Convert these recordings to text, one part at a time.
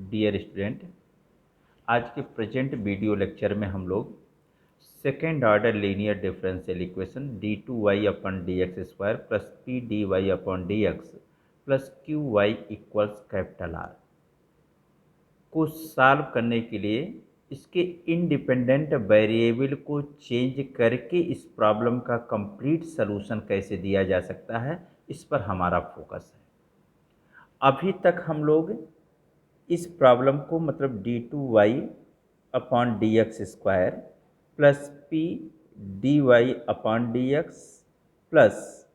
Dear student, आज के present video lecture में हम लोग second order linear differential equation dy/dx² plus pdy/dx plus qy equals capital R को सॉल्व करने के लिए इसके इंडिपेंडेंट वेरिएबल को चेंज करके इस प्रॉब्लम का कंप्लीट सलूशन कैसे दिया जा सकता है, इस पर हमारा फोकस है। अभी तक हम लोग इस प्रॉब्लम को मतलब d2y/dx² plus p/dy/dx plus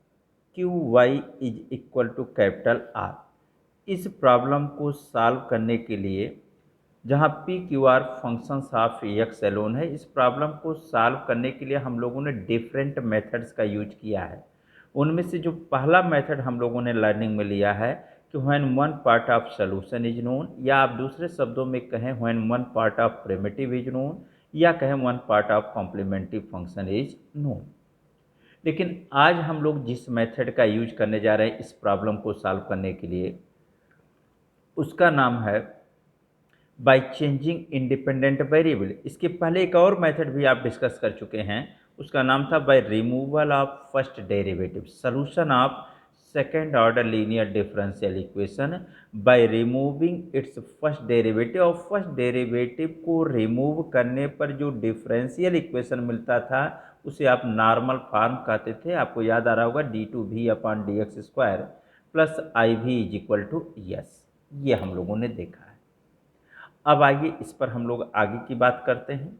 qy is equal to capital R, इस प्रॉब्लम को सॉल्व करने के लिए जहाँ p q r functions of x alone है, इस प्रॉब्लम को सॉल्व करने के लिए हम लोगों ने डिफरेंट मेथड्स का यूज किया है। उनमें से जो पहला मेथड हम लोगों ने लर्निंग में लिया है कि when one part of solution is known, या आप दूसरे शब्दों में कहें when one part of primitive is known, या कहें one part of complementary function is known. लेकिन आज हम लोग जिस मेथड का यूज करने जा रहे हैं इस प्रॉब्लम को सॉल्व करने के लिए, उसका नाम है बाय चेंजिंग इंडिपेंडेंट वेरिएबल। इसके पहले एक और मेथड भी आप डिस्कस कर चुके हैं, उसका नाम था by removal of first derivative, solution of second order linear differential equation by removing its first derivative. और फर्स्ट डेरिवेटिव को रिमूव करने पर जो डिफरेंशियल इक्वेशन मिलता था उसे आप नॉर्मल फॉर्म कहते थे। आपको याद आ रहा होगा d2v/dx² plus iv is equal to yes, ये हम लोगों ने देखा है। अब आइए इस पर हम लोग आगे की बात करते हैं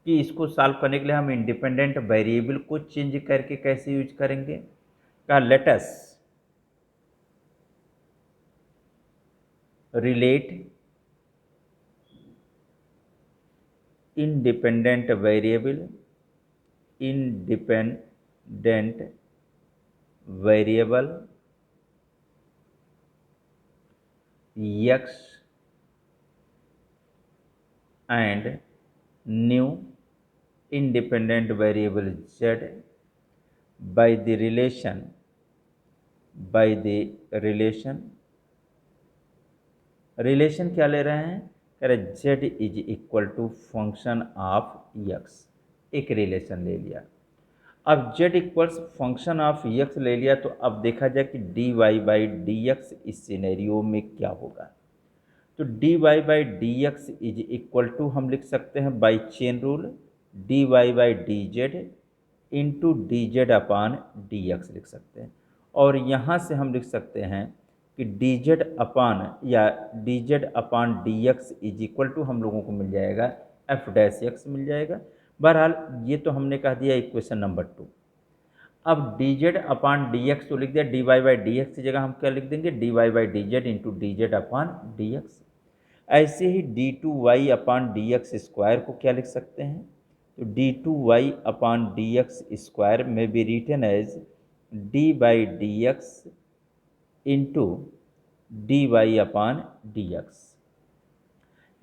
कि इसको सॉल्व करने के लिए हम इंडिपेंडेंट वेरिएबल को चेंज करके कैसे यूज करेंगे। का let us relate independent variable x and new independent variable z by the relation relation क्या ले रहे हैं, कह रहे z is equal to function of x, एक रिलेशन ले लिया। अब z equals function of x ले लिया तो अब देखा जाए कि dy/dx इस सिनेरियो में क्या होगा। तो dy/dx इज इक्वल टू हम लिख सकते हैं by chain rule dy/dz into dz/dx लिख सकते हैं। और यहाँ से हम लिख सकते हैं कि dz/dx इज इक्वल टू हम लोगों को मिल जाएगा f' मिल जाएगा। बहरहाल ये तो हमने कह दिया इक्वेशन नंबर 2। अब dz/dx तो लिख दिया, dy/dx की जगह हम क्या लिख देंगे, dy/dz इंटू dz/dx। ऐसे ही d2y/dx² को क्या लिख सकते हैं, तो d2y/dx² में be written as d/dx into dy/dx,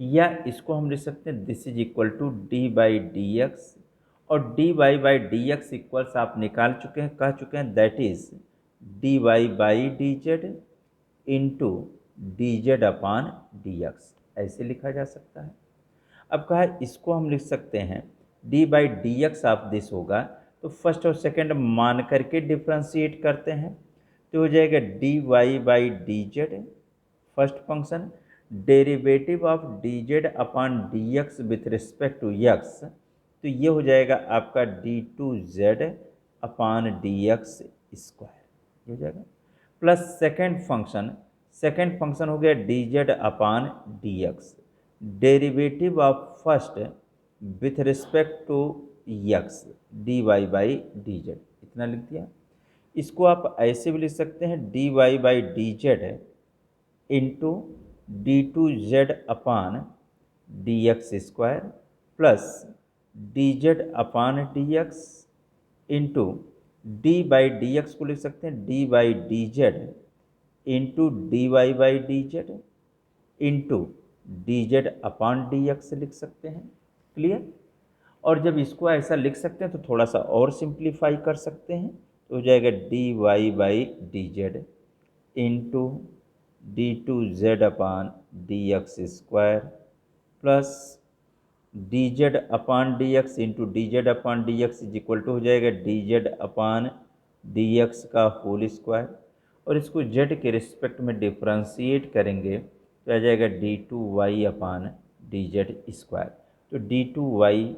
या इसको हम लिख सकते हैं this is equal to d/dx, और dy/dx इक्वल्स आप निकाल चुके हैं, कह चुके हैं that is dy/dz into dz/dx, ऐसे लिखा जा सकता है। अब कहा इसको हम लिख सकते हैं d/dx ऑफ दिस होगा, तो फर्स्ट और सेकंड मान करके डिफ्रेंशिएट करते हैं, तो हो जाएगा dy/dz first function, derivative of dz/dx with respect to x, तो ये हो जाएगा आपका d2z/dx², ये हो जाएगा, प्लस सेकेंड फंक्शन हो गया dz/dx, derivative of first with respect to x dy/dz, इतना लिख दिया। इसको आप ऐसे भी लिख सकते हैं dy/dz into d2z/dx² plus dz/dx into d/dx को लिख सकते हैं d/dz into dy/dz into dz/dx लिख सकते हैं। क्लियर। और जब इसको ऐसा लिख सकते हैं तो थोड़ा सा और सिंप्लीफाई कर सकते हैं, तो हो जाएगा dy/dz into d2z upon dx square plus dz upon dx into dz upon dx is equal to हो जाएगा dz अपान dx का होल स्क्वायर, और इसको z के रिस्पेक्ट में डिफ्रेंशिएट करेंगे तो आ जाएगा d2y अपान dz स्क्वायर। तो d2y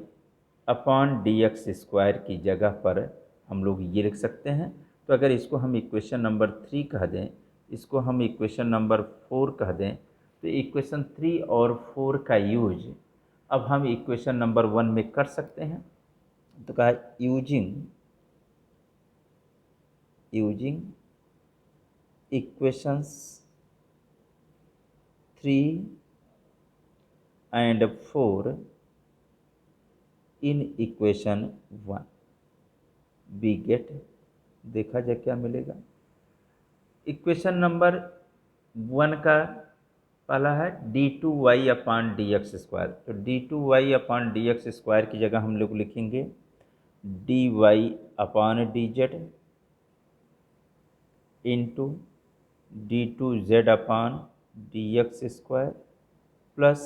अपान dx स्क्वायर की जगह पर हम लोग ये लिख सकते हैं। तो अगर इसको हम इक्वेशन नंबर 3 कह दें, इसको हम इक्वेशन नंबर 4 कह दें, तो इक्वेशन 3 और 4 का यूज अब हम इक्वेशन नंबर 1 में कर सकते हैं। तो कहा using equations 3 and 4 in equation 1 we get, देखा जाए क्या मिलेगा। इक्वेशन नंबर 1 का पहला है d2y अपान dx स्क्वायर। तो d2y अपान dx स्क्वायर की जगह हम लोग लिखेंगे dy upon dz into d2z upon dx square plus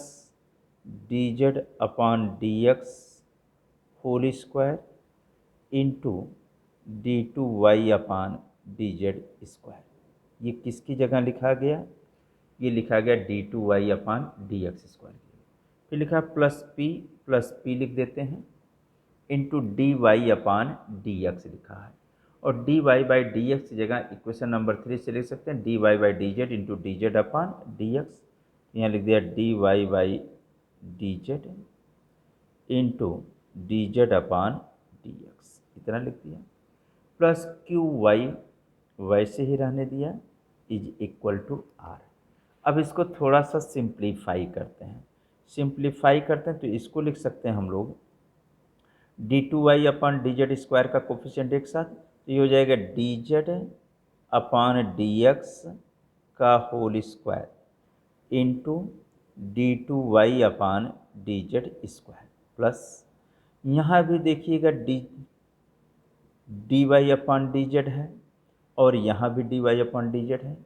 dz upon dx whole square into d2y upon dz square. ये किसकी जगह लिखा गया? ये लिखा गया d2y अपान dx स्क्वायर की। फिर लिखा प्लस p लिख देते हैं इंटू dy अपान dx लिखा है, और dy बाई dx की जगह इक्वेशन नंबर 3 से लिख सकते हैं dy by dz into dz upon dx। यहाँ लिख दिया dy by dz into dz upon dx, इतना लिख दिया, प्लस qy वैसे ही रहने दिया इज इक्वल टू r। अब इसको थोड़ा सा सिंप्लीफाई करते हैं, तो इसको लिख सकते हैं हम लोग d2y अपान dz स्क्वायर का कोफिशिएंट एक साथ, तो ये हो जाएगा dz अपान dx का whole square into d2y upon dz square plus यहाँ भी देखिएगा dy अपान dz है और यहाँ भी dy अपान dz है।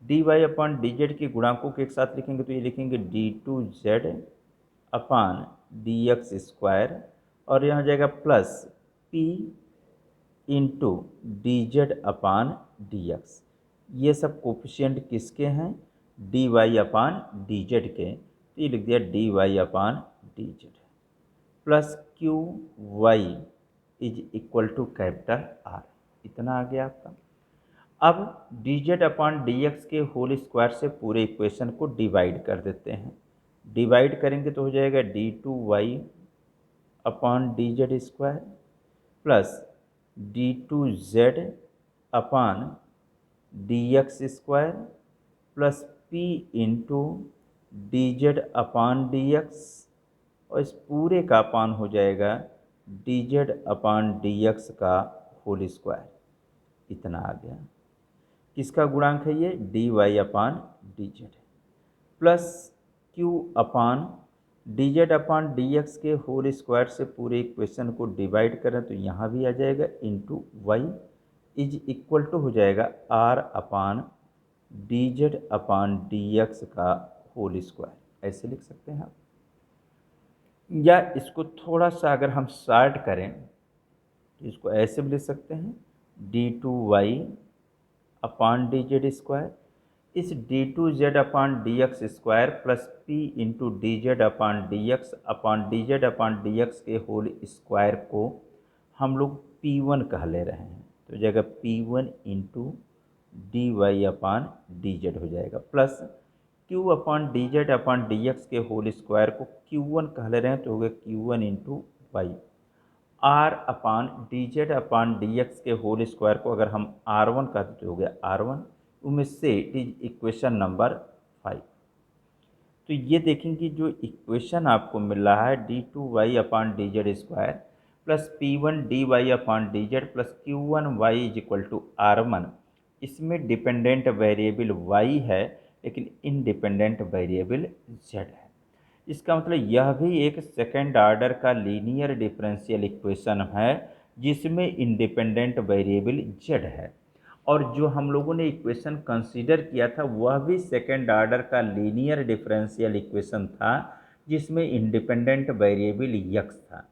dy अपान dz के गुणांकों के एक साथ लिखेंगे तो ये लिखेंगे d2z अपान dx स्क्वायर, और यहाँ जाएगा plus p into dz upon dx। ये सब कोफिशिएंट किसके हैं? dy अपान dz के, तो ये लिख दिया dy upon dz plus qy is equal to capital R, इतना आ गया आपका। अब dz अपान dx के होल स्क्वायर से पूरे इक्वेशन को डिवाइड कर देते हैं। डिवाइड करेंगे तो हो जाएगा d2y upon dz square plus d2z upon dx square plus p into dz upon dx, और इस पूरे का अपान हो जाएगा dz अपान dx का होल स्क्वायर, इतना आ गया। किसका गुणांक है ये? dy upon dz plus q अपान dz अपान dx के होल स्क्वायर से पूरे इक्वेशन को डिवाइड करें तो यहाँ भी आ जाएगा into y is equal to हो जाएगा r upon dz upon dx का होल स्क्वायर, ऐसे लिख सकते हैं आप। या इसको थोड़ा सा अगर हम शार्ट करें तो इसको ऐसे भी लिख सकते हैं d2y अपान dz स्क्वायर, इस d2z upon dx square plus p into dz अपान dz अपान dx के होल स्क्वायर को हम लोग p1 कह ले रहे हैं, तो जगह p1 into dy upon dz हो जाएगा, प्लस q अपान dx के होल स्क्वायर को q1 कह ले रहे हैं तो हो गया q1 इंटू वाई। r अपान dx के होल स्क्वायर को अगर हम r1 कहते तो हो गया r1, उनमें से इट इज इक्वेशन नंबर 5। तो ये देखेंगे जो इक्वेशन आपको मिल रहा है d2y upon dz square plus p1 dy upon dz plus q1y is equal to r1, इसमें डिपेंडेंट वेरिएबल y है लेकिन इंडिपेंडेंट वेरिएबल z है। इसका मतलब यह भी एक सेकेंड ऑर्डर का लीनियर डिफरेंशियल इक्वेशन है जिसमें इंडिपेंडेंट वेरिएबल z है। और जो हम लोगों ने इक्वेशन कंसीडर किया था वह भी सेकेंड ऑर्डर का लीनियर डिफरेंशियल इक्वेशन था, जिसमें इंडिपेंडेंट वेरिएबल यक्स था।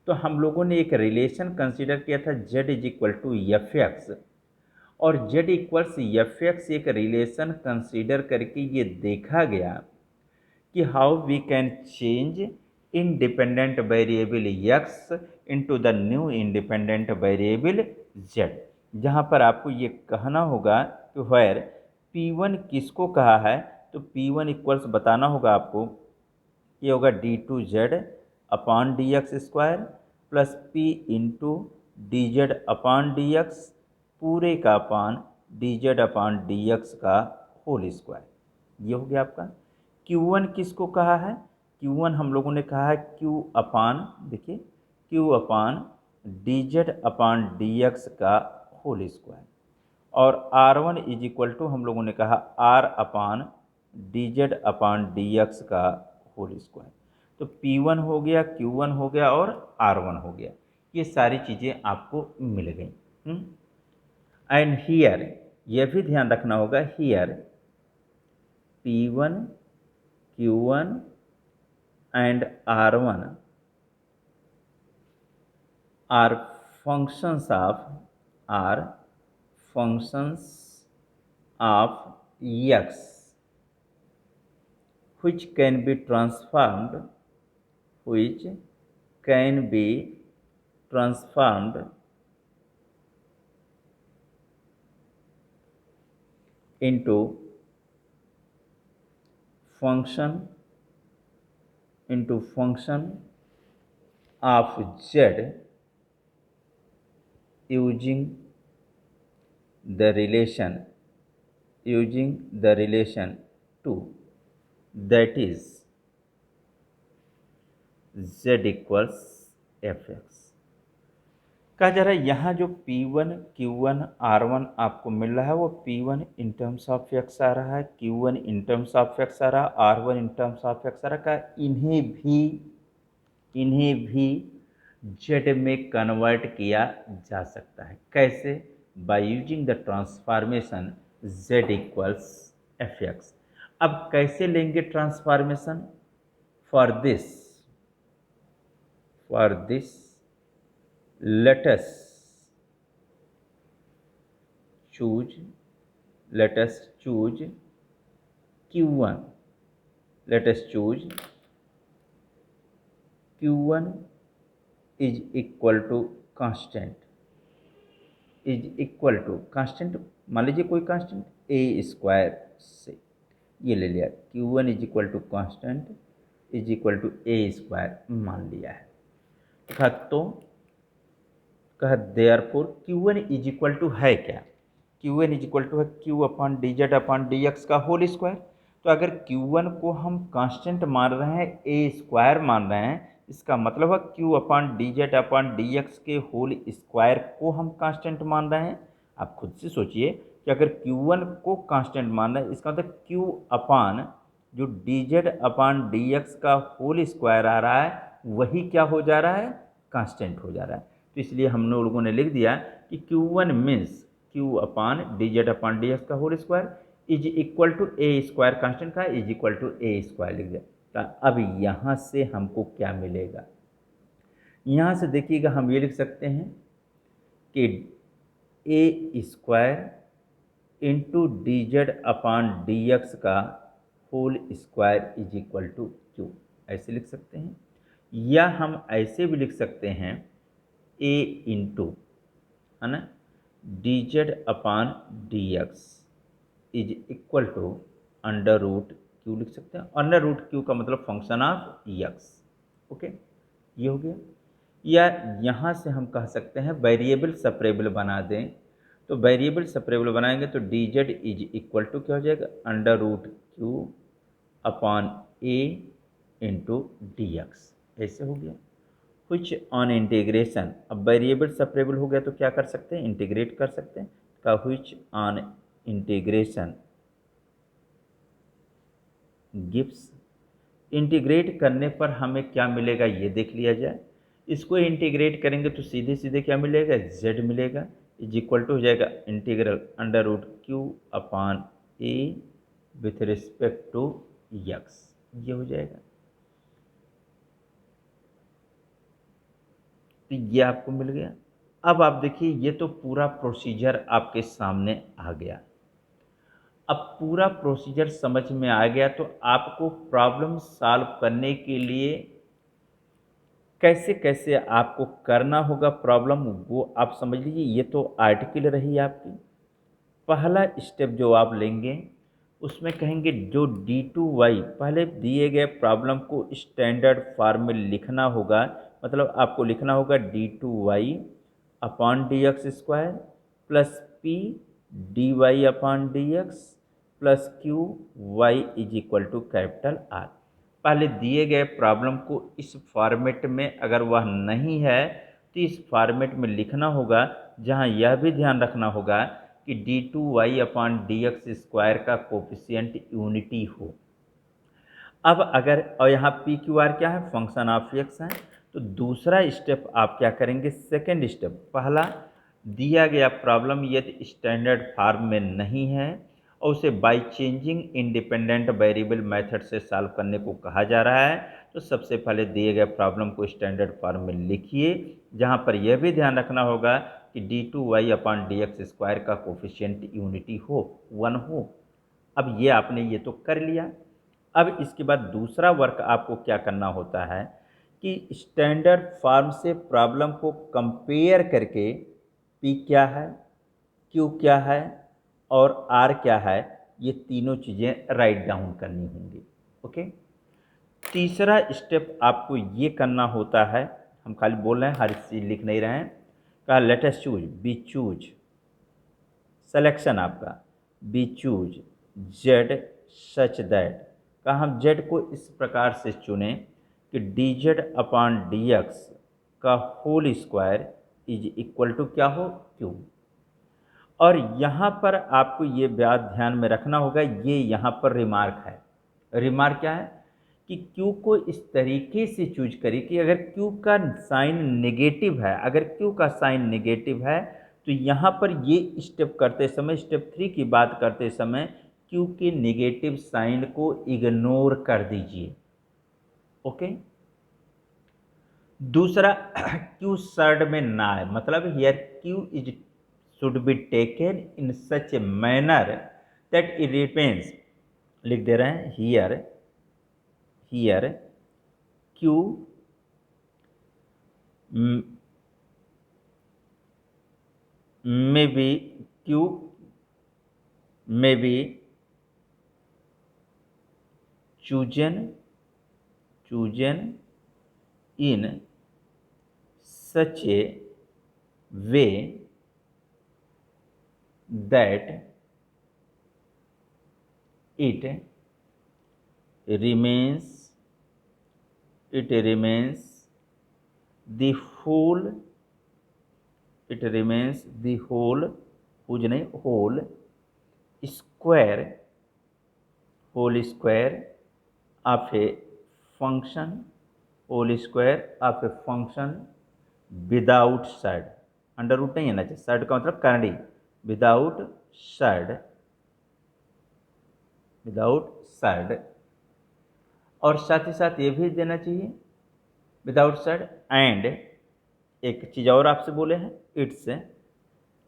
तो हम लोगों ने एक रिलेशन कंसीडर किया था z is equal to f x, और z इक्वल्स एफ एक्स एक रिलेशन कंसीडर करके ये देखा गया कि how we can change independent variable x into the new independent variable z, जहाँ पर आपको ये कहना होगा कि वेयर p1 किसको कहा है, तो p1 इक्वल्स बताना होगा आपको, ये होगा d2z upon D x square plus p into D Z upon D x पूरे का upon D Z upon D x का होल स्क्वायर। ये हो गया आपका। Q1 किसको कहा है, Q1 हम लोगों ने कहा है Q अपान, देखिए Q upon D Z upon D x का होल स्क्वायर, और R1 इज इक्वल टू हम लोगों ने कहा R अपान D Z upon D x का होल स्क्वायर। तो P1 हो गया, Q1 हो गया और R1 हो गया, ये सारी चीज़ें आपको मिल गई। एंड हियर यह भी ध्यान रखना होगा, here P1 Q1 and R1 are functions of x which can be transformed into function of z using the relation 2, that is z equals f x। कहा जा रहा है यहाँ जो P1 Q1 R1 आपको मिल रहा है वो P1 in terms of x आ रहा है, Q1 in terms of x आ रहा है, R1 in terms of x आ रहा है। इन्हें भी z में कन्वर्ट किया जा सकता है। कैसे? By using the transformation z equals f x. अब कैसे लेंगे transformation? For this let us choose Q1, is equal to constant, मान लीजिए कोई कांस्टेंट a स्क्वायर से ये ले लिया, Q1 is equal to constant is equal to a square मान लिया है। तो कहा therefore Q1 is equal to है क्या, Q1 इज इक्वल टू है Q upon D Z upon D x का होल स्क्वायर। तो अगर Q1 को हम कांस्टेंट मान रहे हैं, a स्क्वायर मान रहे हैं, इसका मतलब है Q upon D Z upon D x के होल स्क्वायर को हम कांस्टेंट मान रहे हैं। आप खुद से सोचिए कि अगर Q1 को कांस्टेंट मान रहे हैं, इसका मतलब Q अपॉन जो D Z upon D x का होल स्क्वायर आ रहा है वही क्या हो जा रहा है, कांस्टेंट हो जा रहा है। तो इसलिए हम लोगों ने लिख दिया कि Q1 means Q upon D Z upon D x का whole square is equal to A square, constant का is equal to A square लिख दिया। तो अब यहाँ से हमको क्या मिलेगा, यहाँ से देखिएगा हम ये लिख सकते हैं कि a square into D Z upon D x का whole square is equal to q, ऐसे लिख सकते हैं। या हम ऐसे भी लिख सकते हैं a इंटू, है ना, d Z upon D x is equal to under root q लिख सकते हैं। अंडर रूट क्यू का मतलब फंक्शन ऑफ एक्स। ओके, ये हो गया। या यहाँ से हम कह सकते हैं वेरिएबल सेपरेबल बना दें, तो वेरिएबल सेपरेबल बनाएंगे तो d z is equal to क्या हो जाएगा, under root q upon a into d x, ऐसे हो गया। कुछ ऑन इंटीग्रेशन, अब वेरिएबल सेपरेबल हो गया तो क्या कर सकते हैं, इंटीग्रेट कर सकते हैं। का which on integration gives, integrate करने पर हमें क्या मिलेगा ये देख लिया जाए। इसको इंटीग्रेट करेंगे तो सीधे सीधे क्या मिलेगा, z मिलेगा। इज इक्वल टू हो जाएगा integral under root q upon a with respect to x, ये हो जाएगा। तो ये आपको मिल गया। अब आप देखिए ये तो पूरा प्रोसीजर आपके सामने आ गया। अब पूरा प्रोसीजर समझ में आ गया तो आपको प्रॉब्लम सॉल्व करने के लिए कैसे कैसे आपको करना होगा प्रॉब्लम, वो आप समझ लीजिए। ये तो आर्टिकल रही आपकी। पहला स्टेप जो आप लेंगे उसमें कहेंगे जो d2y, पहले दिए गए प्रॉब्लम को स्टैंडर्ड फॉर्म में लिखना होगा। मतलब आपको लिखना होगा d2y upon D x square plus p d y upon D x plus q y is equal to capital R. पहले दिए गए प्रॉब्लम को इस फॉर्मेट में, अगर वह नहीं है तो इस फॉर्मेट में लिखना होगा, जहां यह भी ध्यान रखना होगा कि d2y upon D x square का कोफिशिएंट यूनिटी हो। अब अगर, और यहाँ पी क्यू आर क्या है, फंक्शन ऑफ एक्स है, तो दूसरा स्टेप आप क्या करेंगे, सेकेंड स्टेप, पहला दिया गया प्रॉब्लम यदि स्टैंडर्ड फॉर्म में नहीं है और उसे bye changing independent variable method से सॉल्व करने को कहा जा रहा है, तो सबसे पहले दिए गए प्रॉब्लम को स्टैंडर्ड फॉर्म में लिखिए, जहाँ पर यह भी ध्यान रखना होगा कि d2y upon D x square का कोफिशिएंट यूनिटी हो, 1 हो। अब ये आपने ये तो कर लिया। अब इसके बाद दूसरा वर्क आपको क्या करना होता है कि स्टैंडर्ड फॉर्म से प्रॉब्लम को कंपेयर करके P क्या है, Q क्या है और R क्या है, ये तीनों चीज़ें राइट डाउन करनी होंगी। ओके। तीसरा स्टेप आपको ये करना होता है, हम खाली बोल रहे हैं, हर चीज़ लिख नहीं रहे हैं। कहा let us choose, B choose, selection आपका B choose Z such that, का हम जेड को इस प्रकार से चुनें कि D Z upon D x का whole square is equal to क्या हो, क्यू। और यहाँ पर आपको ये बात ध्यान में रखना होगा, ये यहाँ पर रिमार्क है। रिमार्क क्या है कि क्यू को इस तरीके से चूज करिए कि अगर क्यू का साइन नेगेटिव है, अगर क्यू का साइन नेगेटिव है तो यहाँ पर ये स्टेप करते समय, स्टेप 3 की बात करते समय क्यू के नेगेटिव साइन को इग्नोर कर दीजिए। ओके। दूसरा, क्यू सर्ड में ना है, मतलब here Q is should be taken in such a manner that it remains, लिख दे रहे हैं here, here Q may be, q may be chosen in such a way that it remains the whole, it remains the whole, whose नहीं, whole square, whole square of a function, whole square of a function without side, under root नहीं है ना, side का मतलब करंडी, without side, without side। और साथ ही साथ ये भी देना चाहिए विदाउट साइड, एंड एक चीज़ और आपसे बोले हैं, इट्स,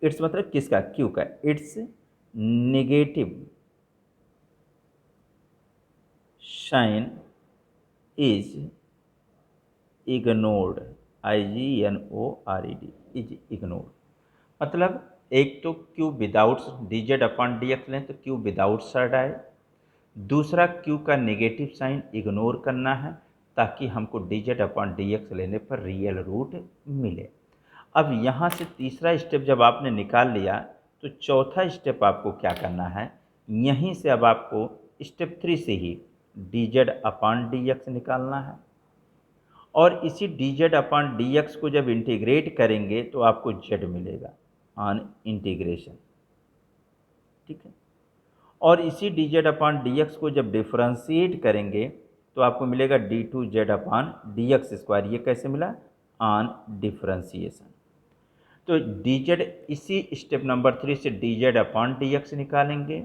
इट्स मतलब किसका, क्यू का, its negative sign is ignored, IGNORED, is ignored. मतलब एक तो q without d Z upon D x लें तो क्यू विदाउट साइड आए, दूसरा क्यू का नेगेटिव साइन इग्नोर करना है ताकि हमको D Z upon D x लेने पर रियल रूट मिले। अब यहाँ से तीसरा स्टेप जब आपने निकाल लिया तो चौथा स्टेप आपको क्या करना है, यहीं से अब आपको स्टेप 3 से ही D Z upon D X निकालना है, और इसी D Z upon D x को जब इंटीग्रेट करेंगे तो आपको जेड मिलेगा ऑन इंटीग्रेशन, ठीक है। और इसी D Z upon D x को जब डिफ्रेंशिएट करेंगे तो आपको मिलेगा d2z upon D x square, ये कैसे मिला, ऑन डिफ्रेंशिएशन। तो डी जेड इसी स्टेप नंबर 3 से d Z upon D x निकालेंगे,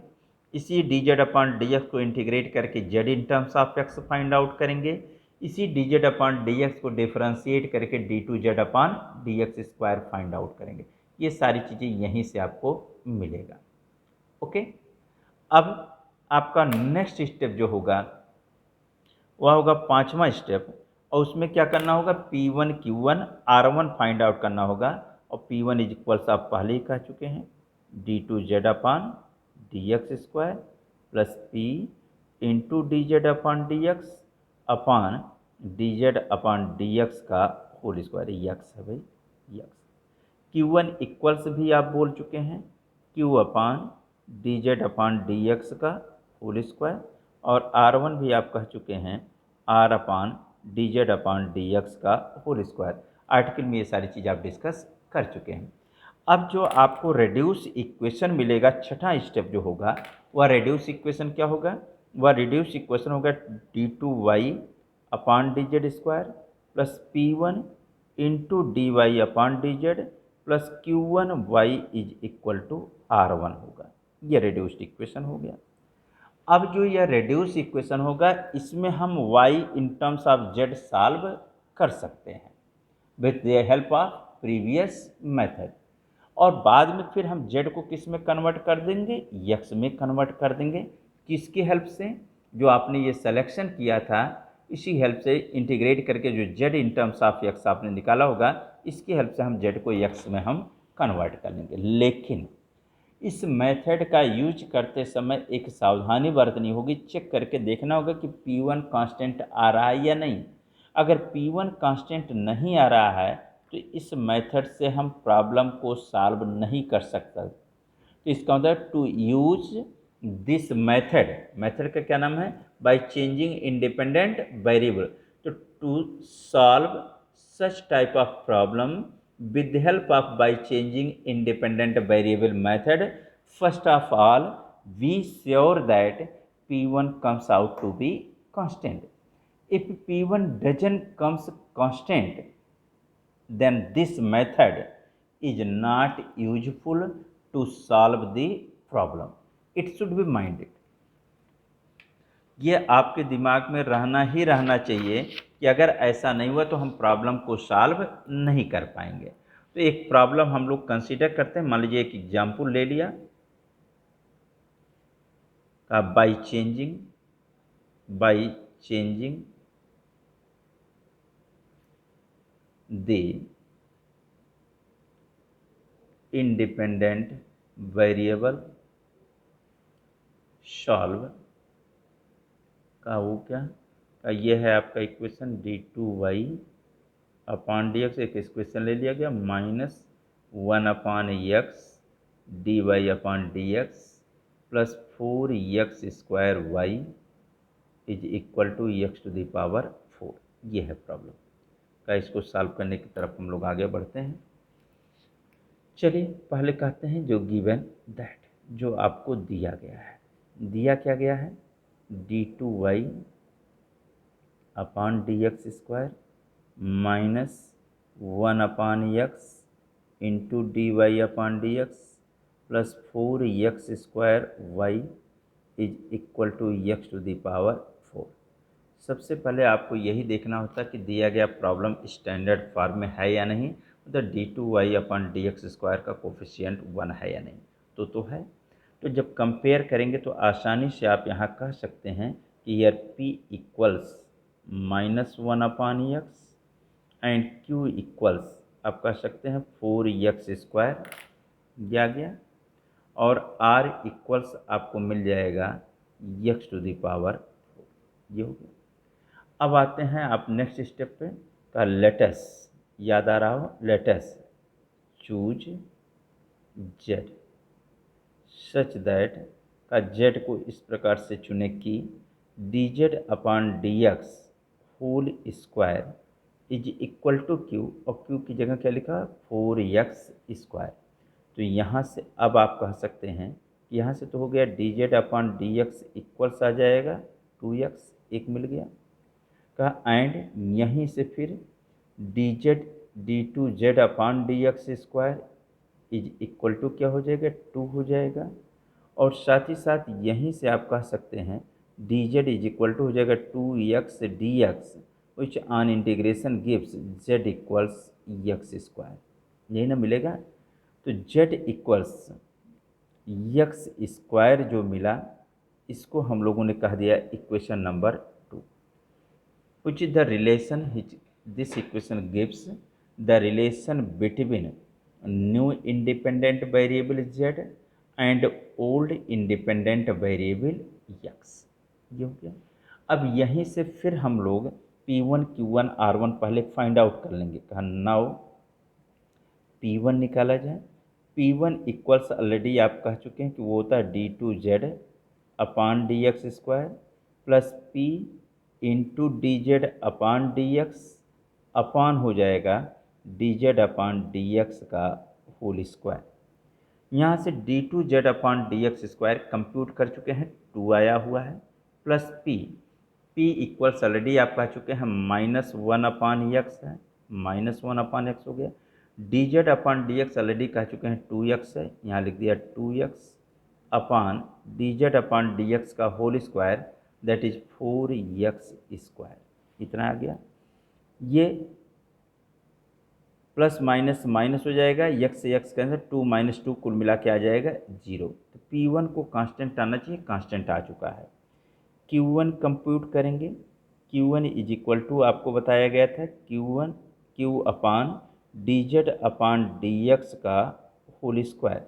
इसी D Z upon D x को इंटीग्रेट करके z in terms of x find out करेंगे, इसी D Z upon D x को डिफ्रेंशिएट करके d two z upon D x square find out करेंगे। ये सारी चीज़ें यहीं से आपको मिलेगा। ओके, अब आपका नेक्स्ट स्टेप जो होगा वह होगा 5वां स्टेप, और उसमें क्या करना होगा, P1 Q1 R1 find out करना होगा। और P1 इज इक्वल्स आप पहले ही कह चुके हैं d two z upon D x square plus p into D Z upon D x upon D Z upon D x का होल स्क्वायर, यक्स है भाई यक्स। Q1 इक्वल्स भी आप बोल चुके हैं Q upon D Z upon D x का whole square, और R1 भी आप कह चुके हैं R अपान D Z upon D x का होल स्क्वायर। आर्टिकल में ये सारी चीज़ आप डिस्कस कर चुके हैं। अब जो आपको रेड्यूस इक्वेशन मिलेगा, छठा स्टेप जो होगा वह रेड्यूस इक्वेशन क्या होगा, वह रेड्यूस इक्वेशन होगा d two y upon D Z square plus p one into D Y upon D Z plus q one y is equal to r one होगा। यह रेड्यूस्ड इक्वेशन हो गया। अब जो यह रेड्यूस इक्वेशन होगा इसमें हम y in terms of z solve कर सकते हैं with the help of previous method, और बाद में फिर हम z को किस में कन्वर्ट कर देंगे, x में कन्वर्ट कर देंगे। किसकी हेल्प से, जो आपने ये सिलेक्शन किया था इसी हेल्प से इंटीग्रेट करके जो z in terms of x आपने निकाला होगा, इसकी हेल्प से हम z को x में हम कन्वर्ट कर लेंगे। लेकिन इस मेथड का यूज करते समय एक सावधानी बरतनी होगी, चेक करके देखना होगा कि P1 कांस्टेंट आ रहा है या नहीं। अगर P1 कांस्टेंट नहीं आ रहा है तो इस मेथड से हम प्रॉब्लम को सॉल्व नहीं कर सकते। तो इसका मतलब to use this method, method का क्या नाम है, बाय चेंजिंग इंडिपेंडेंट वेरिएबल। तो to solve such type of problem with the help of by changing independent variable method, first of all we sure that P1 comes out to be constant. If P1 doesn't comes constant, then this method is not useful to solve the problem. It should be minded. ये आपके दिमाग में रहना ही रहना चाहिए कि अगर ऐसा नहीं हुआ तो हम प्रॉब्लम को सॉल्व नहीं कर पाएंगे। तो एक प्रॉब्लम हम लोग कंसीडर करते हैं, मान लीजिए एक एग्जाम्पल ले लिया का by changing the independent variable solve का वो क्या का ये है आपका equation d two y upon D x, एक इक्वेशन ले लिया गया minus 1 upon x d Y upon D x plus 4x square y is equal to x to the power 4। ये है प्रॉब्लम का, इसको सॉल्व करने की तरफ हम लोग आगे बढ़ते हैं। चलिए पहले कहते हैं जो गिवन दैट, जो आपको दिया गया है, दिया क्या गया है, d two y upon D x square minus 1 upon x into D Y upon D x plus 4x square y is equal to x to the power 4। सबसे पहले आपको यही देखना होता है कि दिया गया प्रॉब्लम स्टैंडर्ड फॉर्म में है या नहीं, मतलब d two y upon D x square का कोफिशिएंट 1 है या नहीं, तो है। तो जब कंपेयर करेंगे तो आसानी से आप यहाँ कह सकते हैं कि यर P equals -1 upon x and Q equals आप कह सकते हैं 4x स्क्वायर दिया गया, और R इक्वल्स आपको मिल जाएगा x टू द पावर 4। ये हो गया। अब आते हैं आप नेक्स्ट स्टेप पे का लेटस, याद आ रहा हो, let's choose z such that का z को इस प्रकार से चुने कि D Z upon D x whole square is equal to q, और q की जगह क्या लिखा, 4x स्क्वायर। तो यहाँ से अब आप कह सकते हैं कि यहाँ से तो हो गया d Z upon D x equals आ जाएगा 2x, एक मिल गया कहा, एंड यहीं से फिर d z d2z upon D x square is equal to क्या हो जाएगा, 2 हो जाएगा। और साथ ही साथ यहीं से आप कह सकते हैं d z is equal to हो जाएगा 2x dx which on integration gives z equals x square, यही ना मिलेगा। तो z इक्वल्स एक्स स्क्वायर जो मिला इसको हम लोगों ने कह दिया equation number 2। which is the relation which this equation gives the relation between new independent variable z and old independent variable x, ये हो गया। अब यहीं से फिर हम लोग P1 Q1 R1 पहले फाइंड आउट कर लेंगे। कहा नाउ P1 निकाला जाए। P1 इक्वल्स ऑलरेडी आप कह चुके हैं कि वो होता है d2z upon D x square plus P into D Z upon D x upon हो जाएगा D Z upon D x का होल स्क्वायर। यहाँ से d2z upon D x square compute कर चुके हैं, 2 आया हुआ है, प्लस p इक्वल्स ऑलरेडी आप कह चुके हैं -1 अपान एक्स है, -1 अपान एक्स हो गया। D Z upon D x already कह चुके हैं 2x है, यहाँ लिख दिया 2x upon D Z upon D x का whole square that is 4x square, इतना आ गया। ये प्लस माइनस माइनस हो जाएगा, x से x कैंसिल, 2 - 2 कुल मिला के आ जाएगा 0। तो P1 को कांस्टेंट आना चाहिए, कांस्टेंट आ चुका है। Q1 कंप्यूट करेंगे, Q1 इज इक्वल टू आपको बताया गया था Q upon D Z upon D x का होल स्क्वायर,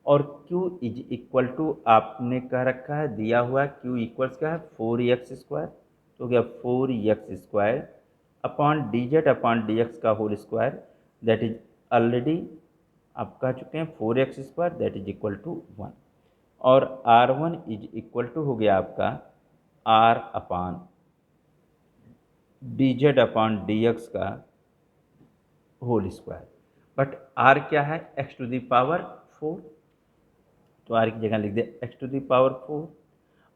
और Q इज इक्वल टू आपने कह रखा है दिया हुआ है Q इक्वल्स क्या है 4x स्क्वायर, तो हो गया 4x square upon D Z upon D x का whole square that is already आप कह चुके हैं 4x square that is equal to 1, और R1 इज इक्वल टू हो गया आपका R अपान D Z upon D x का होल स्क्वायर, बट R क्या है x टू दी पावर 4, तो R की जगह लिख दे x to the power 4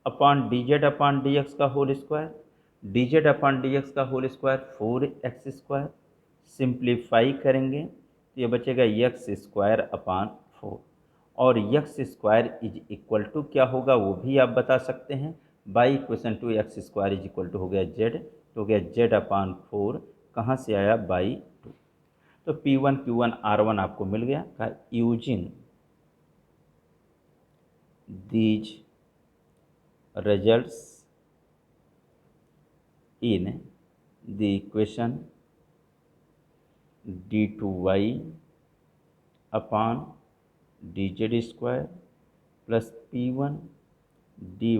upon D Z upon D x का whole square, d Z upon D x का whole square 4x square, simplify करेंगे तो ये बचेगा एक्स स्क्वायर अपान 4, और x square is equal to क्या होगा वो भी आप बता सकते हैं, by equation two x square is equal to हो गया जेड, तो हो गया जेड अपान 4, कहाँ से आया बाई 2। तो P1 Q1 R1 आपको मिल गया। कहा using these results in the equation d2y upon dz square plus P1 dy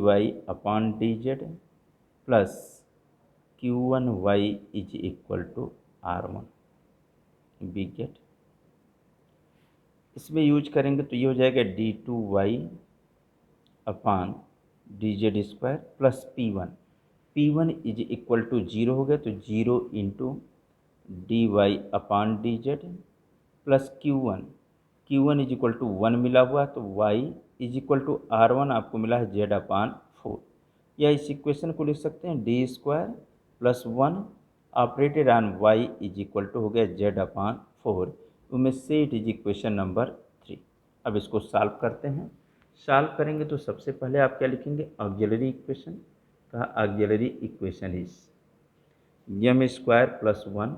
upon dz plus Q1y is equal to R1, we get। इसमें यूज करेंगे तो ये हो जाएगा d2y upon D Z square plus P1 is equal to 0 हो गया, तो 0 into D Y upon D Z plus Q1 is equal to 1 मिला हुआ, तो y is equal to R1 आपको मिला है z अपान 4, या इस इक्वेशन को लिख सकते हैं D square plus 1 operated on y is equal to हो गया z अपान 4, उनमें से इट इज इक्वेशन नंबर 3। अब इसको सॉल्व करते हैं। सॉल्व करेंगे तो सबसे पहले आप क्या लिखेंगे, ऑक्सिलरी इक्वेशन। कहा auxiliary equation is m square plus 1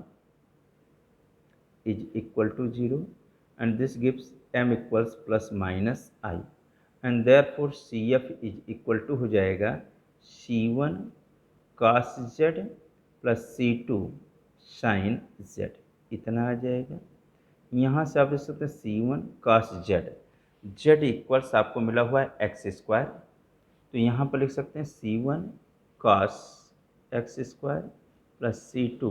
is equal to 0 and this gives m equals plus minus i, and therefore CF is equal to हो जाएगा C1 cos z plus C2 sin z, इतना आ जाएगा। यहाँ से आप देख सकते हैं C1 cos z इक्वल्स आपको मिला हुआ है एक्स स्क्वायर, तो यहाँ पर लिख सकते हैं C1 cos x square plus C2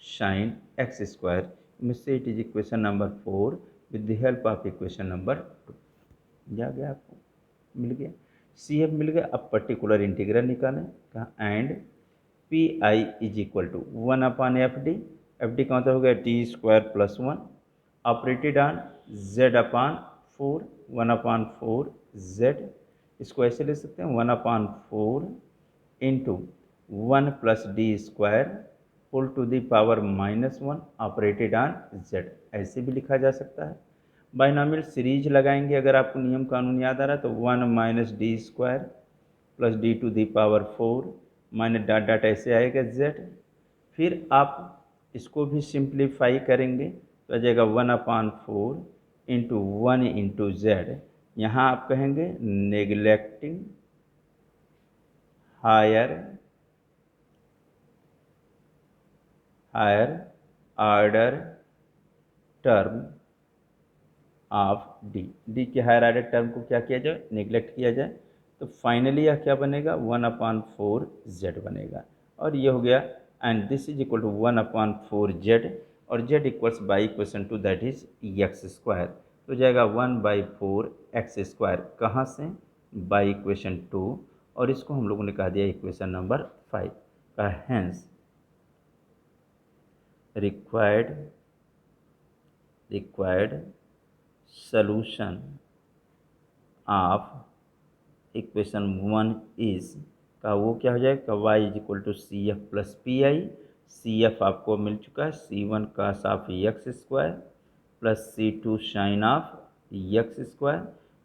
sin x square, में से it is equation number 4 with the help of equation number 2। जा गया, आपको मिल गया, CF मिल गया। अब पर्टिकुलर इंटीग्रल निकालें। कहा and PI is equal to 1 upon FD का मतलब हो गया t square plus 1 operated on z upon 4, 1 upon 4 z, इसको ऐसे ले सकते हैं 1 upon 4 into 1 plus D square whole to the power -1 operated on z, ऐसे भी लिखा जा सकता है। बाइनॉमियल सीरीज लगाएंगे, अगर आपको नियम कानून याद आ रहा है तो 1 minus D square plus D to the power 4 minus dot dot ऐसे आएगा z। फिर आप इसको भी सिंप्लीफाई करेंगे तो आ जाएगा 1/4 इंटू 1 इंटू जेड। यहाँ आप कहेंगे neglecting higher order term of D के हायर ऑर्डर टर्म को क्या किया जाए, नेग्लेक्ट किया जाए, तो फाइनली यह क्या बनेगा 1/4 जेड बनेगा। और ये हो गया, and this is equal to 1/4 Z, और Z equals by equation two that is X square, तो जाएगा 1/4 एक्स स्क्वायर, कहाँ से, बाई इक्वेशन 2, और इसको हम लोगों ने कहा दिया इक्वेशन नंबर 5 का। Hence required solution of equation 1 is का वो क्या हो जाएगा, y is equal to C F plus P I. C F आपको मिल चुका है c1 cos of X square plus c2 sine of X square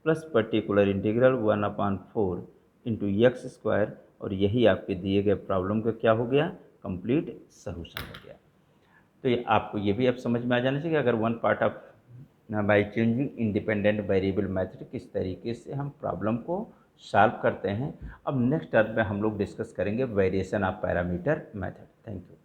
plus particular integral 1/4 into X square, और यही आपके दिए गए प्रॉब्लम का क्या हो गया, कंप्लीट सॉल्यूशन हो गया। तो ये आपको ये भी अब समझ में आ जाना चाहिए कि अगर one part of by changing independent variable method किस तरीके से हम प्रॉब्लम को सॉल्व करते हैं। अब नेक्स्ट टर्म में हम लोग डिस्कस करेंगे variation of parameter method. Thank you.